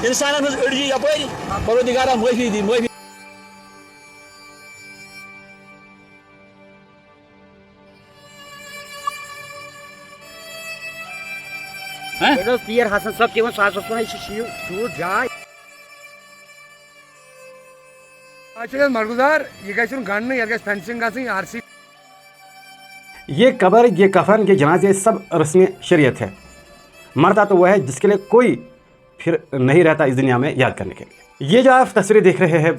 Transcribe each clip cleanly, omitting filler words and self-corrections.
इंसान अड़जी यपरी परवरदिगारा माफी दी माफी। पीर हसन सब तम शूट जाए मरगुजार यह गन ये फेंसिंग आरसी। ये कब्र, ये कफन, ये जनाजे सब रस्म शरीयत है। मरता तो वह है जिसके लिए कोई फिर नहीं रहता इस दुनिया में याद करने के लिए। ये जो आप तस्वीरें देख रहे हैं,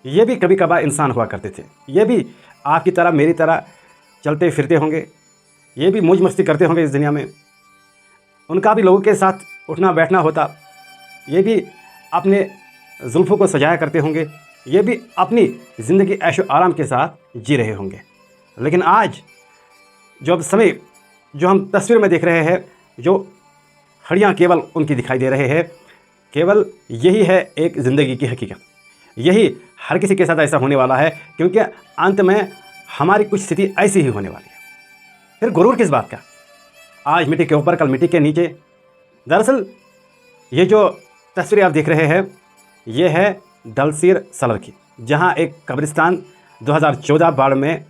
ये भी कभी कभार इंसान हुआ करते थे। ये भी आपकी तरह मेरी तरह चलते फिरते होंगे, ये भी मौज मस्ती करते होंगे इस दुनिया में। उनका भी लोगों के साथ उठना बैठना होता, ये भी अपने जुल्फ़ों को सजाया करते होंगे, ये भी अपनी ज़िंदगी ऐशो आराम के साथ जी रहे होंगे। लेकिन आज जो अब समय जो हम तस्वीर में देख रहे हैं, जो हड्डियाँ केवल उनकी दिखाई दे रहे हैं, केवल यही है एक ज़िंदगी की हकीकत। यही हर किसी के साथ ऐसा होने वाला है, क्योंकि अंत में हमारी कुछ स्थिति ऐसी ही होने वाली है। फिर गुरूर किस बात का? आज मिट्टी के ऊपर, कल मिट्टी के नीचे। दरअसल ये जो तस्वीरें आप देख रहे हैं, ये है दलसीर सलर की, जहाँ एक कब्रिस्तान 2014 बाढ़ में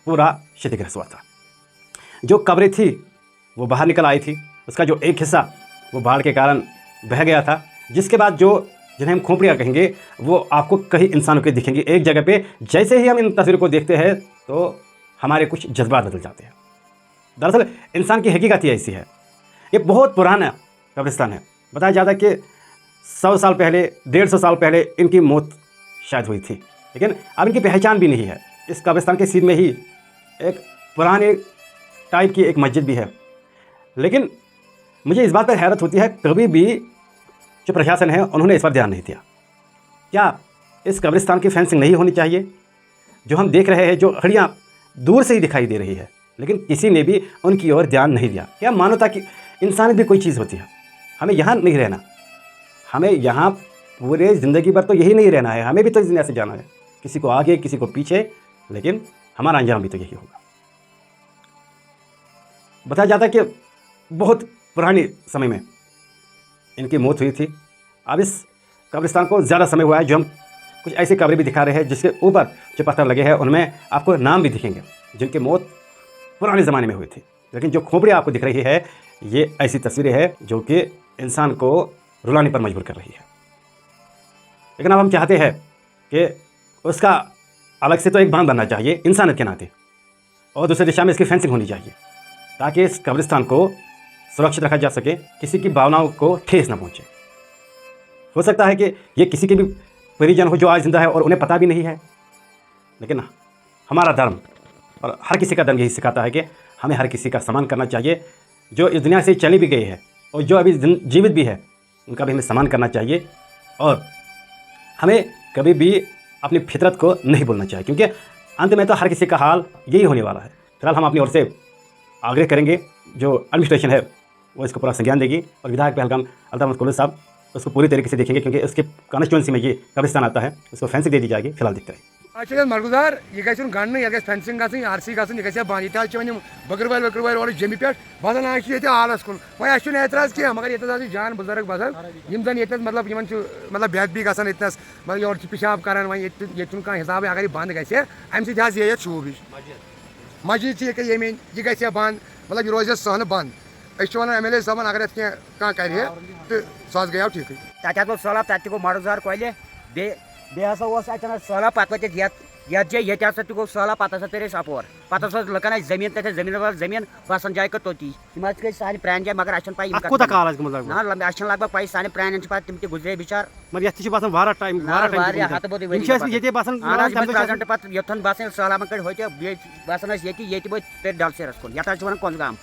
पूरा क्षतिग्रस्त हुआ था। जो कब्रें थी वो बाहर निकल आई थी, उसका जो एक हिस्सा वो बाढ़ के कारण बह गया था, जिसके बाद जो जिन्हें हम खोपड़ियाँ कहेंगे वो आपको कई इंसानों के दिखेंगी एक जगह पे। जैसे ही हम इन तस्वीरों को देखते हैं तो हमारे कुछ जज्बात बदल जाते हैं। दरअसल इंसान की हकीकत ही ऐसी है। ये बहुत पुराना कब्रिस्तान है। बताया जाता है कि 100 साल पहले, 150 साल पहले इनकी मौत शायद हुई थी, लेकिन अब इनकी पहचान भी नहीं है। इस कब्रिस्तान के सीध में ही एक पुराने टाइप की एक मस्जिद भी है। लेकिन मुझे इस बात पर हैरत होती है, कभी भी जो प्रशासन है उन्होंने इस पर ध्यान नहीं दिया। क्या इस कब्रिस्तान की फेंसिंग नहीं होनी चाहिए? जो हम देख रहे हैं, जो हड्डियाँ दूर से ही दिखाई दे रही है, लेकिन किसी ने भी उनकी ओर ध्यान नहीं दिया। क्या मानवता की, इंसानियत भी कोई चीज़ होती है। हमें यहाँ नहीं रहना, हमें यहाँ पूरे ज़िंदगी भर तो यही नहीं रहना है। हमें भी तो इस दुनिया से जाना है, किसी को आगे किसी को पीछे, लेकिन हमारा अंजाम भी तो यही होगा। बताया जाता है कि बहुत पुराने समय में इनकी मौत हुई थी। अब इस कब्रिस्तान को ज़्यादा समय हुआ है। जो हम कुछ ऐसी कब्रें भी दिखा रहे हैं जिसके ऊपर जो पत्थर लगे हैं, उनमें आपको नाम भी दिखेंगे जिनकी मौत पुराने ज़माने में हुई थी। लेकिन जो खोपड़ी आपको दिख रही है, ये ऐसी तस्वीरें हैं जो कि इंसान को रुलाने पर मजबूर कर रही है। लेकिन अब हम चाहते हैं कि उसका अलग से तो एक बांध बनना चाहिए इंसानियत के नाते, और दूसरी दिशा में इसकी फेंसिंग होनी चाहिए, ताकि इस कब्रिस्तान को सुरक्षित रखा जा सके, किसी की भावनाओं को ठेस न पहुँचे। हो सकता है कि ये किसी के भी परिजन हो जो आज जिंदा है और उन्हें पता भी नहीं है, लेकिन हमारा धर्म और हर किसी का धर्म यही सिखाता है कि हमें हर किसी का सम्मान करना चाहिए। जो इस दुनिया से चली भी गई है और जो अभी जीवित भी है, उनका भी हमें सम्मान करना चाहिए। और हमें कभी भी अपनी फितरत को नहीं भूलना चाहिए, क्योंकि अंत में तो हर किसी का हाल यही होने वाला है। फिलहाल हम अपनी ओर से आग्रह करेंगे, जो एडमिनिस्ट्रेशन है वो इसको पूरा संज्ञान देगी, और विधायक पहलगाम अल्ताफ़ मोहम्मद कुलैद साहब उसको पूरी तरीके से देखेंगे, क्योंकि उसके कॉन्स्टिट्यूंसी में ये कब्रिस्तान आता है। उसको फेंसिंग दे दी जाएगी। फिलहाल दिखता है अच्छा मरगुजार यह गन यह फेंसिंग आरसी यह बंद ये बकरवाल और जमी पे बसान आलस कुन वह एतराज कह, मगर ये जान बुजुर्ग बसान जन ये मतलब बेदबी गसान मतलब योर पेशाब करान वो ये हिसाब अगर बंद गि अम सत शूब हिश मस्जिद यह गि बंद, मतलब यह रोज सहन बंद। वन MLA साहब अगर कह कर तो सह गया ठीक। तक गो सैलाब, तक गो मरगुजार कोयले बेहसा सैलाब पे ये गो सैलाब पे पे अपोर पे लुकन जमीन तक जमीन बसान जाए तोती गई सान प्रान जाए, मगर पाई लगभग पाई सान प्रान तम त गुजरे बिचार योथन बसान सैलाब कड़ होते बसान ये डल सेरस कुन ये वन कुंजगाम।